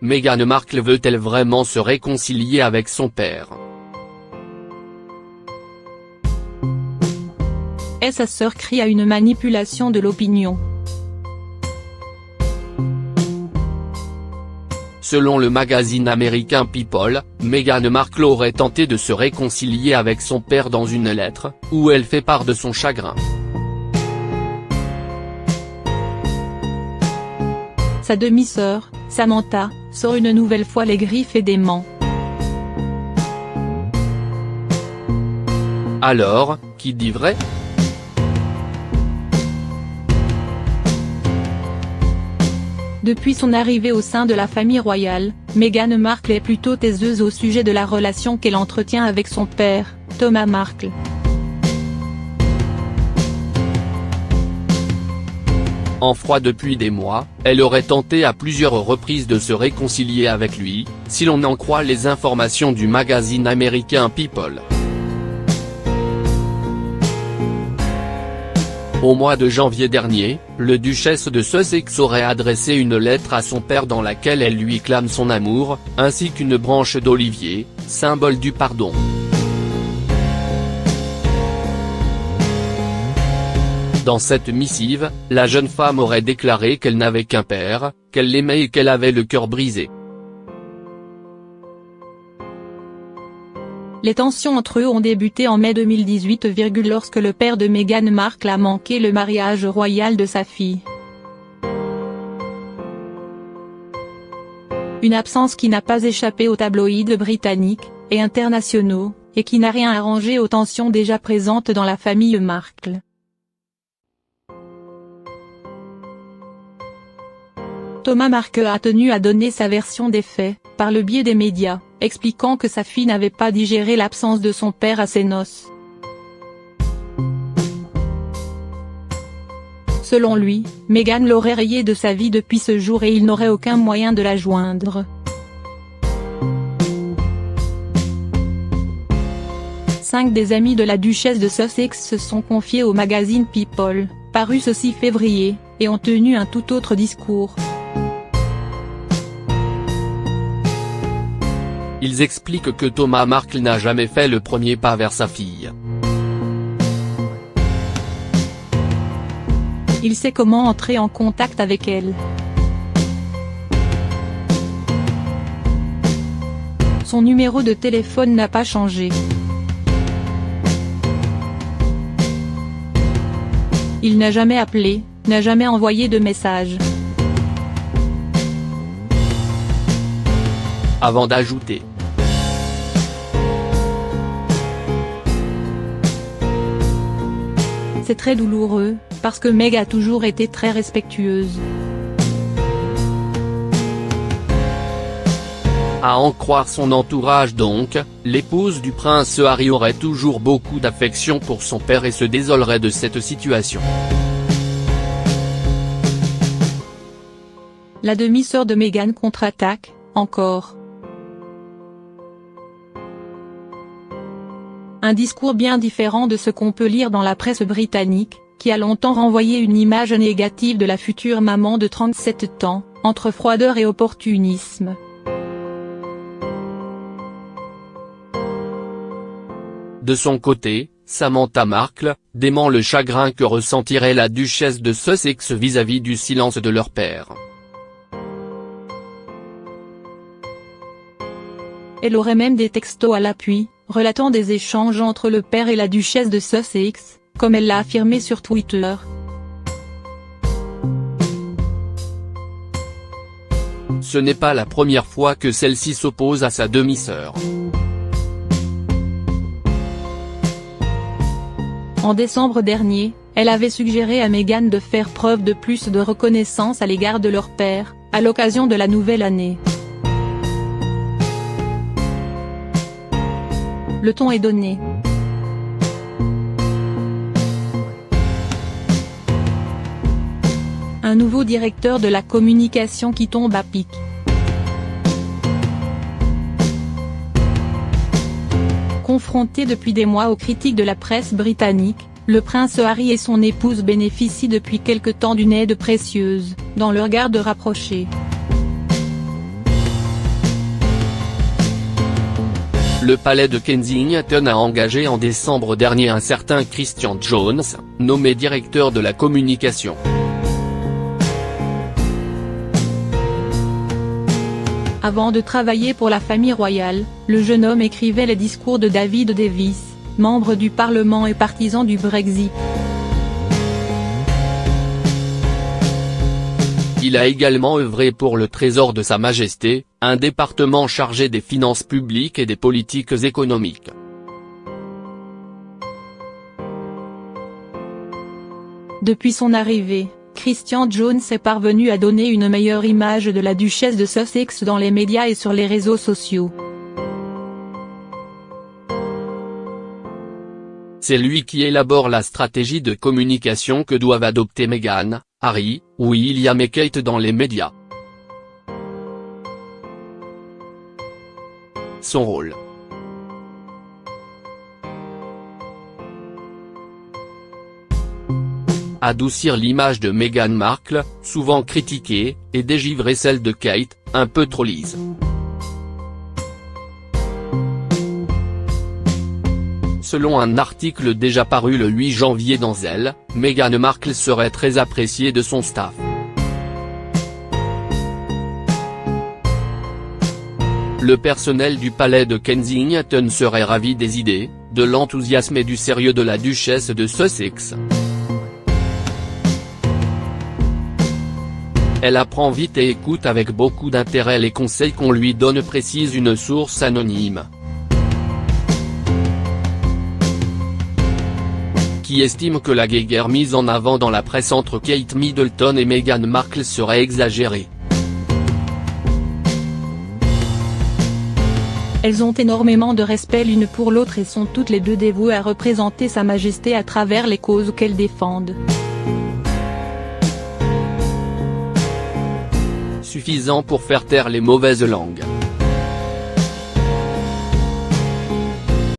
Meghan Markle veut-elle vraiment se réconcilier avec son père? Et sa sœur crie à une manipulation de l'opinion. Selon le magazine américain People, Meghan Markle aurait tenté de se réconcilier avec son père dans une lettre, où elle fait part de son chagrin. Sa demi-sœur, Samantha, sort une nouvelle fois les griffes et dément. Alors, qui dit vrai? Depuis son arrivée au sein de la famille royale, Meghan Markle est plutôt taiseuse au sujet de la relation qu'elle entretient avec son père, Thomas Markle. En froid depuis des mois, elle aurait tenté à plusieurs reprises de se réconcilier avec lui, si l'on en croit les informations du magazine américain People. Au mois de janvier dernier, le duchesse de Sussex aurait adressé une lettre à son père dans laquelle elle lui clame son amour, ainsi qu'une branche d'olivier, symbole du pardon. Dans cette missive, la jeune femme aurait déclaré qu'elle n'avait qu'un père, qu'elle l'aimait et qu'elle avait le cœur brisé. Les tensions entre eux ont débuté en mai 2018, lorsque le père de Meghan Markle a manqué le mariage royal de sa fille. Une absence qui n'a pas échappé aux tabloïds britanniques et internationaux, et qui n'a rien arrangé aux tensions déjà présentes dans la famille Markle. Thomas Markle a tenu à donner sa version des faits, par le biais des médias, expliquant que sa fille n'avait pas digéré l'absence de son père à ses noces. Selon lui, Meghan l'aurait rayée de sa vie depuis ce jour et il n'aurait aucun moyen de la joindre. Cinq des amis de la duchesse de Sussex se sont confiés au magazine People, paru ce 6 février, et ont tenu un tout autre discours. Ils expliquent que Thomas Markle n'a jamais fait le premier pas vers sa fille. Il sait comment entrer en contact avec elle. Son numéro de téléphone n'a pas changé. Il n'a jamais appelé, n'a jamais envoyé de message. Avant d'ajouter. C'est très douloureux, parce que Meg a toujours été très respectueuse. À en croire son entourage donc, l'épouse du prince Harry aurait toujours beaucoup d'affection pour son père et se désolerait de cette situation. La demi-sœur de Meghan contre-attaque, encore. Un discours bien différent de ce qu'on peut lire dans la presse britannique, qui a longtemps renvoyé une image négative de la future maman de 37 ans, entre froideur et opportunisme. De son côté, Samantha Markle dément le chagrin que ressentirait la duchesse de Sussex vis-à-vis du silence de leur père. Elle aurait même des textos à l'appui, relatant des échanges entre le père et la duchesse de Sussex, comme elle l'a affirmé sur Twitter. Ce n'est pas la première fois que celle-ci s'oppose à sa demi-sœur. En décembre dernier, elle avait suggéré à Meghan de faire preuve de plus de reconnaissance à l'égard de leur père, à l'occasion de la nouvelle année. Le ton est donné. Un nouveau directeur de la communication qui tombe à pic. Confronté depuis des mois aux critiques de la presse britannique, le prince Harry et son épouse bénéficient depuis quelque temps d'une aide précieuse, dans leur garde rapprochée. Le palais de Kensington a engagé en décembre dernier un certain Christian Jones, nommé directeur de la communication. Avant de travailler pour la famille royale, le jeune homme écrivait les discours de David Davis, membre du Parlement et partisan du Brexit. Il a également œuvré pour le Trésor de Sa Majesté, un département chargé des finances publiques et des politiques économiques. Depuis son arrivée, Christian Jones est parvenu à donner une meilleure image de la duchesse de Sussex dans les médias et sur les réseaux sociaux. C'est lui qui élabore la stratégie de communication que doivent adopter Meghan, Harry, William et Kate dans les médias. Son rôle. Adoucir l'image de Meghan Markle, souvent critiquée, et dégivrer celle de Kate, un peu trop lisse. Selon un article déjà paru le 8 janvier dans Elle, Meghan Markle serait très appréciée de son staff. Le personnel du palais de Kensington serait ravi des idées, de l'enthousiasme et du sérieux de la duchesse de Sussex. Elle apprend vite et écoute avec beaucoup d'intérêt les conseils qu'on lui donne, précise une source anonyme, qui estime que la guéguerre mise en avant dans la presse entre Kate Middleton et Meghan Markle serait exagérée. Elles ont énormément de respect l'une pour l'autre et sont toutes les deux dévouées à représenter Sa Majesté à travers les causes qu'elles défendent. Suffisant pour faire taire les mauvaises langues.